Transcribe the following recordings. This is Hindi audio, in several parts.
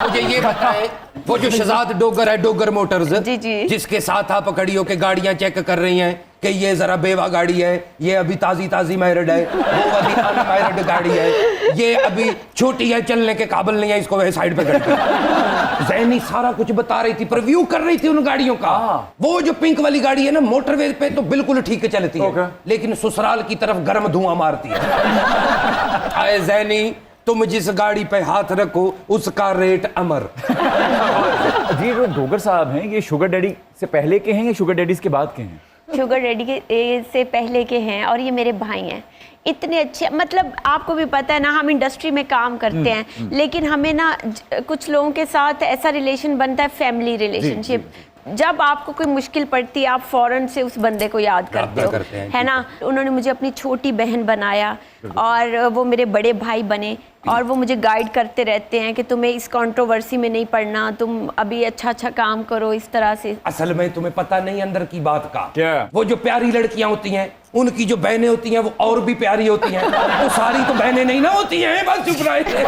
मुझे ये बताएं, वो जो शहजाद डोगर है, डोगर मोटर्स, जी जी, जिसके साथ आप खड़ी के गाड़ियां चेक कर रही हैं कि ये जरा बेवा गाड़ी है, ये अभी ताजी मैरिड है, वो अभी अनमैरिड गाड़ी है, ये अभी छोटी है, चलने के काबिल नहीं है, इसको वह साइड पे कर दो। ज़ैनी सारा कुछ बता रही थी, प्रीव्यू कर रही थी उन गाड़ियों का। वो जो पिंक वाली गाड़ी है ना, मोटरवे पे तो बिल्कुल ठीक चलती है, लेकिन ससुराल की तरफ गर्म धुआं मारती है। आए ज़ैनी, तुम जिस गाड़ी पे हाथ रखो उसका रेट अमर। जी, जो डोगर साहब हैं, ये शुगर डैडी से पहले के हैं या शुगर डैडीज के बाद के हैं? शुगर डैडी के से पहले के हैं, और ये मेरे भाई हैं। इतने अच्छे, मतलब आपको भी पता है ना, हम इंडस्ट्री में काम करते हैं, लेकिन हमें ना कुछ लोगों के साथ ऐसा रिलेशन बनता है, फैमिली रिलेशनशिप। जब आपको कोई मुश्किल पड़ती है, आप फौरन से उस बंदे को याद करते हो, है ना। उन्होंने मुझे अपनी छोटी बहन बनाया, और वो मेरे बड़े भाई बने, और वो मुझे गाइड करते रहते हैं कि तुम्हें इस कंट्रोवर्सी में नहीं पड़ना, तुम अभी अच्छा काम करो, इस तरह से। असल में तुम्हें पता नहीं अंदर की बात का क्या? वो जो प्यारी लड़कियां होती हैं, उनकी जो बहनें होती हैं वो और भी प्यारी होती हैं। तो सारी तो बहनें नहीं ना होती हैं, बस चुप रहे।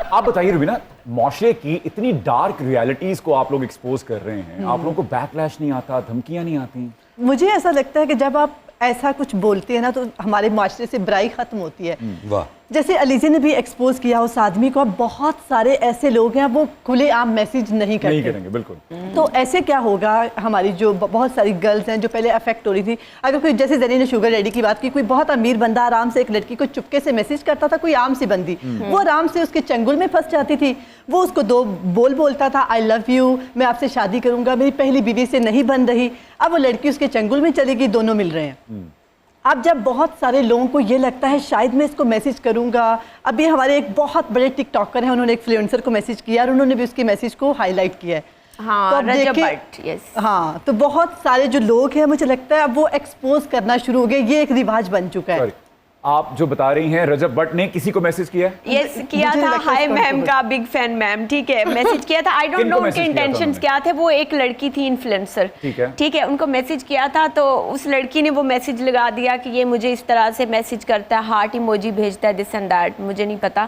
आप बताइए रुबीना, माशरे की इतनी डार्क रियलिटीज को आप लोग एक्सपोज कर रहे हैं, आप लोगों को बैकलैश नहीं आता, धमकियां नहीं आती? मुझे ऐसा लगता है कि जब आप ऐसा कुछ बोलते हैं ना, तो हमारे माशरे से बुराई खत्म होती है। वाह। जैसे अलीज़ा ने भी एक्सपोज किया उस आदमी को, अब बहुत सारे ऐसे लोग हैं वो खुलेआम मैसेज नहीं करेंगे, बिल्कुल। तो ऐसे क्या होगा, हमारी जो बहुत सारी गर्ल्स हैं जो पहले अफेक्ट हो रही थी, अगर कोई, जैसे ज़ैनी ने शुगर डैडी की बात की, कोई बहुत अमीर बंदा आराम से एक लड़की को चुपके से मैसेज करता था, कोई आम सी बंदी, वो आराम से उसके चंगुल में फंस जाती थी। वो उसको दो बोलता था, आई लव यू, मैं आपसे शादी करूंगा, मेरी पहली बीवी से नहीं बन रही। अब वो लड़की उसके चंगुल में चली गई, दोनों मिल रहे हैं। अब जब बहुत सारे लोगों को ये लगता है शायद मैं इसको मैसेज करूंगा, अभी हमारे एक बहुत बड़े टिकटॉकर हैं, उन्होंने एक इन्फ्लुएंसर को मैसेज किया और उन्होंने भी उसके मैसेज को हाईलाइट किया है। हाँ, तो अब देखिए, हाँ, तो बहुत सारे जो लोग हैं, मुझे लगता है अब वो एक्सपोज करना शुरू हो गए, ये एक रिवाज बन चुका है। आप जो बता रही हैं, रजब भट्ट ने किसी को मैसेज किया? यस, किया था। हाय मैम का बिग फैन मैम, ठीक है, मैसेज किया था। आई डोंट नो उनके इंटेंशंस क्या थे। वो एक लड़की थी इन्फ्लुएंसर, ठीक है, उनको मैसेज किया था, तो उस लड़की ने वो मैसेज लगा दिया कि ये मुझे इस तरह से मैसेज करता है, हार्ट इमोजी भेजता है, दिस एंड दैट, मुझे नहीं पता,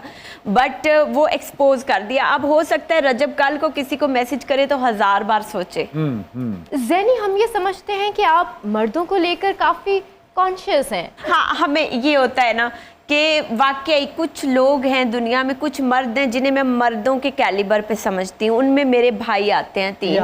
बट वो एक्सपोज कर दिया। अब हो सकता है रजब कल को किसी को मैसेज करे तो 1000 बार सोचे। ज़ैनी, हम ये समझते हैं कि आप मर्दों को लेकर काफी कॉन्शियस हैं। हाँ, हमें ये होता है ना कि वाकई कुछ लोग हैं दुनिया में, कुछ मर्द हैं जिन्हें मैं मर्दों के कैलिबर पे समझती हूँ। उनमें मेरे भाई आते हैं 3,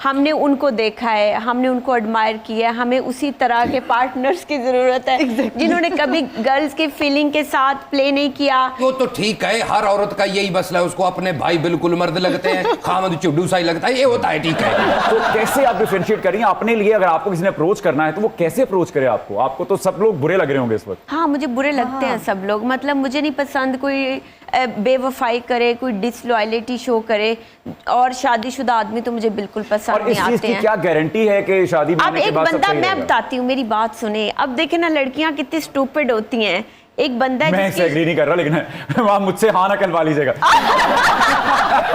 हमने उनको देखा है, हमने उनको एडमायर किया है। हमें उसी तरह के पार्टनर्स की जरूरत है, जिन्होंने कभी गर्ल्स की फीलिंग के साथ प्ले नहीं किया। वो तो ठीक है, हर औरत का यही मसला है, उसको अपने भाई बिल्कुल मर्द लगते हैं, खामद चुड्डू सा ही लगता है, ये होता है, ठीक है। तो कैसे आप डिफरेंशिएट करेंगे अपने लिए? अगर आपको किसी ने अप्रोच करना है तो वो कैसे अप्रोच करे आपको? आपको तो सब लोग बुरे लग रहे होंगे इस वक्त। हाँ, मुझे बुरे लगते हैं सब लोग, मतलब मुझे नहीं पसंद कोई बेवफाई करे, कोई डिसलॉयलिटी शो करे, और शादीशुदा आदमी तो मुझे बिल्कुल पसंद नहीं आते हैं। क्या गारंटी है कि शादी में अब एक बंदा, मैं बताती हूँ, मेरी बात सुने। अब देखे ना, लड़कियां कितनी स्टूपिड होती हैं। एक बंदा, मैं इससे एग्री नहीं कर रहा, लेकिन आप मुझसे हाँ ना कहलवा लीजिएगा।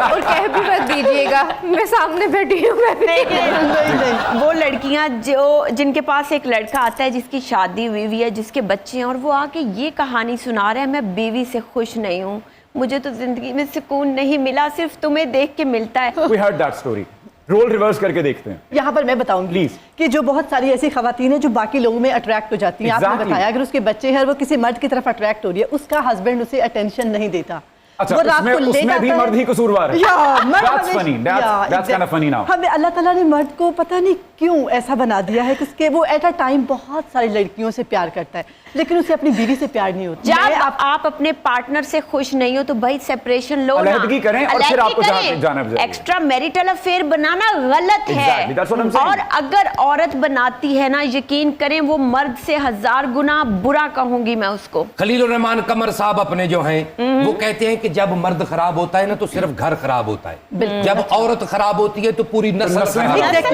और कह भी मत दीजिएगा, मैं सामने बैठी हूँ। नहीं, वो लड़कियां जो जिनके पास एक लड़का आता है जिसकी शादी हुई हुई है, जिसके बच्चे हैं, और वो आके ये कहानी सुना रहे हैं, मैं बीवी से खुश नहीं हूँ, मुझे तो जिंदगी में सुकून नहीं मिला, सिर्फ तुम्हें देख के मिलता है। We heard that story. Role reverse करके देखते हैं। यहाँ पर मैं बताऊंगी कि जो बहुत सारी ऐसी खवातीन हैं जो बाकी लोगों में अट्रैक्ट हो जाती हैं। आपने बताया अगर उसके बच्चे हैं और वो किसी मर्द की तरफ अट्रैक्ट हो रही है, उसका हस्बैंड उसे अटेंशन नहीं देता। अच्छा, वो रात को उसमें भी मर्द ही कसूरवार है। That's funny. That's kind of funny now. हमें अल्लाह ताला ने मर्द को पता नहीं क्यों ऐसा बना दिया है कि उसके वो एट अ टाइम बहुत सारी लड़कियों से प्यार करता है, लेकिन उसे अपनी बीवी से प्यार नहीं होता। जब आप अपने पार्टनर से खुश नहीं हो तो भाई सेपरेशन लो ना, अलग करें और फिर आपको जाना चाहिए। एक्स्ट्रा मैरिटल अफेयर बनाना गलत है। और अगर औरत बनाती है ना, यकीन करें, वो मर्द से 1000 गुना बुरा कहूंगी मैं उसको। खलीलुर रहमान कमर साहब अपने जो हैं, वो कहते हैं कि जब मर्द खराब होता है ना तो सिर्फ घर खराब होता है, जब औरत खराब होती है तो पूरी नस्ल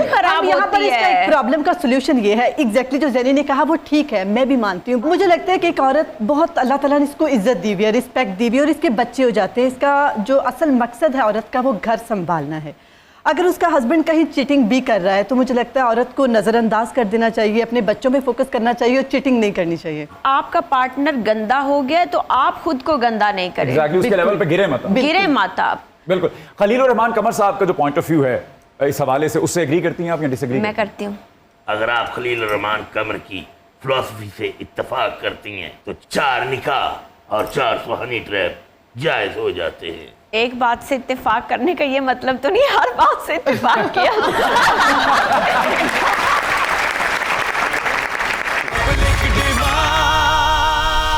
खराब होती है। प्रॉब्लम का सोल्यूशन ये है, एग्जैक्टली जो ज़ैनी ने कहा वो ठीक है, मैं भी मानती हूँ। मुझे लगता है कि एक औरत बहुत, अल्लाह ताला ने इसको इज्जत दी हुई है, रिस्पेक्ट दी हुई है, और इसके बच्चे हो जाते हैं। इसका जो असल मकसद है औरत का, वो घर संभालना है। अगर उसका हस्बैंड कहीं चीटिंग भी कर रहा है तो मुझे लगता है औरत को नजरअंदाज कर देना चाहिए, अपने बच्चों पे फोकस करना चाहिए और चीटिंग नहीं करनी चाहिए। आपका पार्टनर गंदा हो गया तो आप खुद को गंदा नहीं करें। एग्जैक्टली, उसके लेवल पे गिरे मत। गिरे मत आप। बिल्कुल। खलील उर रहमान कमर साहब का जो पॉइंट ऑफ व्यू है इस हवाले से, उससे एग्री करती हैं आप या डिसएग्री? मैं करती हूँ। अगर आप खलील रहमान कमर की फिलॉसफी से इत्तेफाक करती हैं तो 4 निकाह और 400 हनी ट्रैप जायज हो जाते हैं। एक बात से इत्तेफाक करने का ये मतलब तो नहीं हर बात से इत्तेफाक किया।